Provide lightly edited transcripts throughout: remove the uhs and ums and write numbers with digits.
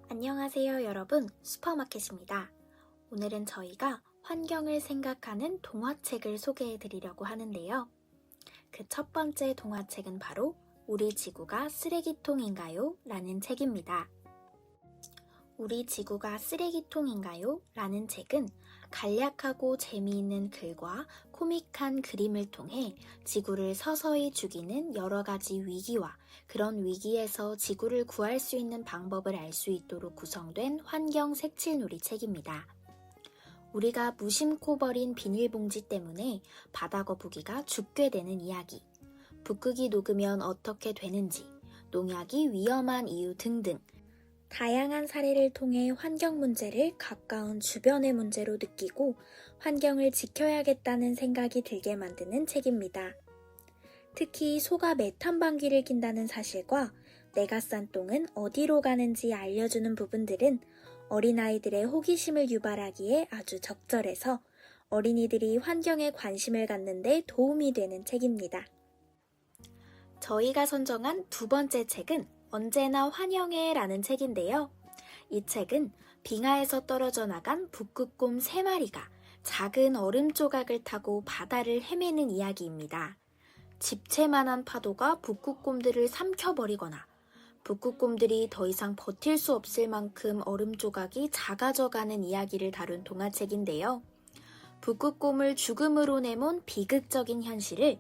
안녕하세요 여러분, 슈퍼마켓입니다. 오늘은 저희가 환경을 생각하는 동화책을 소개해 드리려고 하는데요. 그 첫 번째 동화책은 바로 우리 지구가 쓰레기통인가요? 라는 책입니다. 우리 지구가 쓰레기통인가요? 라는 책은 간략하고 재미있는 글과 코믹한 그림을 통해 지구를 서서히 죽이는 여러 가지 위기와 그런 위기에서 지구를 구할 수 있는 방법을 알 수 있도록 구성된 환경 색칠놀이 책입니다. 우리가 무심코 버린 비닐봉지 때문에 바다거북이가 죽게 되는 이야기, 북극이 녹으면 어떻게 되는지, 농약이 위험한 이유 등등 다양한 사례를 통해 환경 문제를 가까운 주변의 문제로 느끼고 환경을 지켜야겠다는 생각이 들게 만드는 책입니다. 특히 소가 메탄 방귀를 낀다는 사실과 내가 싼 똥은 어디로 가는지 알려주는 부분들은 어린아이들의 호기심을 유발하기에 아주 적절해서 어린이들이 환경에 관심을 갖는 데 도움이 되는 책입니다. 저희가 선정한 두 번째 책은 언제나 환영해 라는 책인데요. 이 책은 빙하에서 떨어져 나간 북극곰 3마리가 작은 얼음 조각을 타고 바다를 헤매는 이야기입니다. 집채만한 파도가 북극곰들을 삼켜버리거나 북극곰들이 더 이상 버틸 수 없을 만큼 얼음 조각이 작아져가는 이야기를 다룬 동화책인데요. 북극곰을 죽음으로 내몬 비극적인 현실을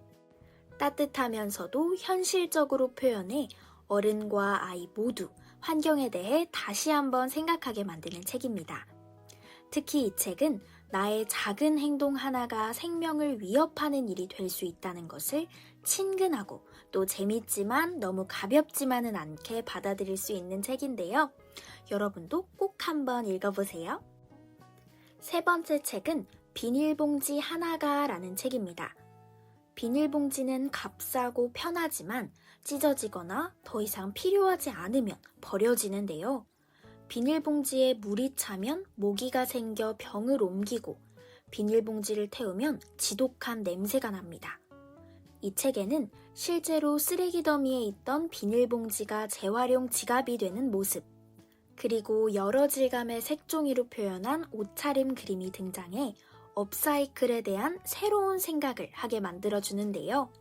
따뜻하면서도 현실적으로 표현해 어른과 아이 모두 환경에 대해 다시 한번 생각하게 만드는 책입니다. 특히 이 책은 나의 작은 행동 하나가 생명을 위협하는 일이 될 수 있다는 것을 친근하고 또 재밌지만 너무 가볍지만은 않게 받아들일 수 있는 책인데요. 여러분도 꼭 한번 읽어보세요. 세 번째 책은 비닐봉지 하나가 라는 책입니다. 비닐봉지는 값싸고 편하지만 찢어지거나 더 이상 필요하지 않으면 버려지는데요. 비닐봉지에 물이 차면 모기가 생겨 병을 옮기고 비닐봉지를 태우면 지독한 냄새가 납니다. 이 책에는 실제로 쓰레기 더미에 있던 비닐봉지가 재활용 지갑이 되는 모습, 그리고 여러 질감의 색종이로 표현한 옷차림 그림이 등장해 업사이클에 대한 새로운 생각을 하게 만들어주는데요.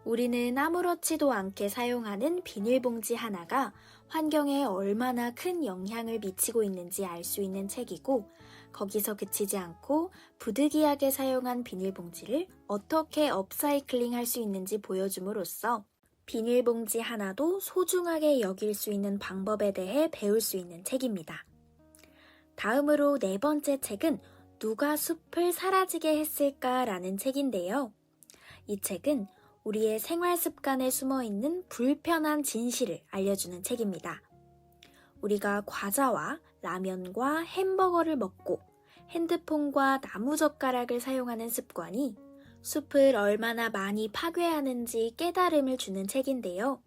우리는 아무렇지도 않게 사용하는 비닐봉지 하나가 환경에 얼마나 큰 영향을 미치고 있는지 알 수 있는 책이고, 거기서 그치지 않고 부득이하게 사용한 비닐봉지를 어떻게 업사이클링 할 수 있는지 보여줌으로써 비닐봉지 하나도 소중하게 여길 수 있는 방법에 대해 배울 수 있는 책입니다. 다음으로 네 번째 책은 누가 숲을 사라지게 했을까라는 책인데요. 이 책은 우리의 생활 습관에 숨어있는 불편한 진실을 알려주는 책입니다. 우리가 과자와 라면과 햄버거를 먹고 핸드폰과 나무젓가락을 사용하는 습관이 숲을 얼마나 많이 파괴하는지 깨달음을 주는 책인데요.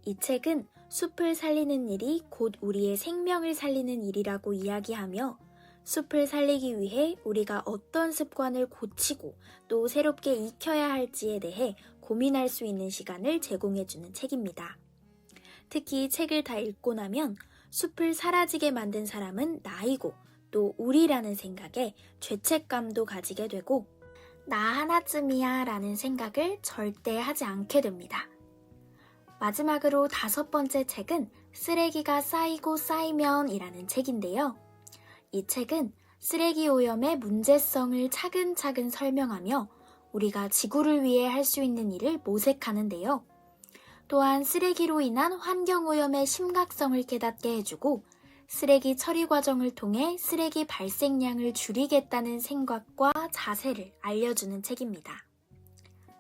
이 책은 숲을 살리는 일이 곧 우리의 생명을 살리는 일이라고 이야기하며 숲을 살리기 위해 우리가 어떤 습관을 고치고 또 새롭게 익혀야 할지에 대해 고민할 수 있는 시간을 제공해주는 책입니다. 특히 책을 다 읽고 나면 숲을 사라지게 만든 사람은 나이고 또 우리라는 생각에 죄책감도 가지게 되고 나 하나쯤이야 라는 생각을 절대 하지 않게 됩니다. 마지막으로 다섯 번째 책은 쓰레기가 쌓이고 쌓이면 이라는 책인데요. 이 책은 쓰레기 오염의 문제성을 차근차근 설명하며 우리가 지구를 위해 할 수 있는 일을 모색하는데요. 또한 쓰레기로 인한 환경오염의 심각성을 깨닫게 해주고 쓰레기 처리 과정을 통해 쓰레기 발생량을 줄이겠다는 생각과 자세를 알려주는 책입니다.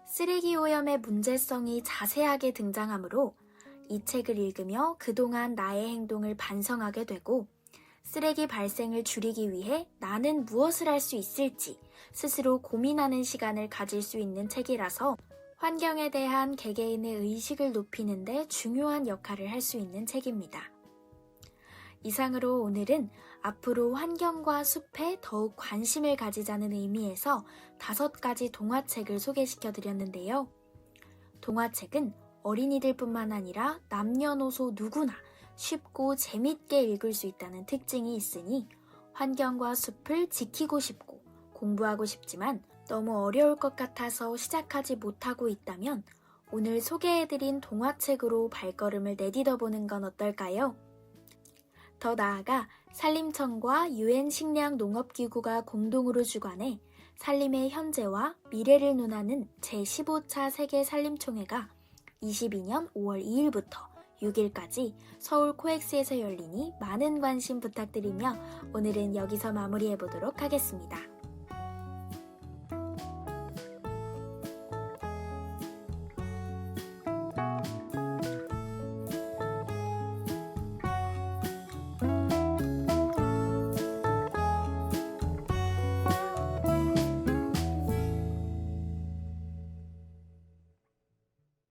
쓰레기 오염의 문제성이 자세하게 등장하므로 이 책을 읽으며 그동안 나의 행동을 반성하게 되고 쓰레기 발생을 줄이기 위해 나는 무엇을 할 수 있을지 스스로 고민하는 시간을 가질 수 있는 책이라서 환경에 대한 개개인의 의식을 높이는 데 중요한 역할을 할 수 있는 책입니다. 이상으로 오늘은 앞으로 환경과 숲에 더욱 관심을 가지자는 의미에서 5가지 동화책을 소개시켜 드렸는데요. 동화책은 어린이들뿐만 아니라 남녀노소 누구나 쉽고 재밌게 읽을 수 있다는 특징이 있으니 환경과 숲을 지키고 싶고 공부하고 싶지만 너무 어려울 것 같아서 시작하지 못하고 있다면 오늘 소개해드린 동화책으로 발걸음을 내딛어보는 건 어떨까요? 더 나아가 산림청과 UN 식량농업기구가 공동으로 주관해 산림의 현재와 미래를 논하는 제15차 세계산림총회가 22년 5월 2일부터 6일까지 서울 코엑스에서 열리니 많은 관심 부탁드리며 오늘은 여기서 마무리해보도록 하겠습니다.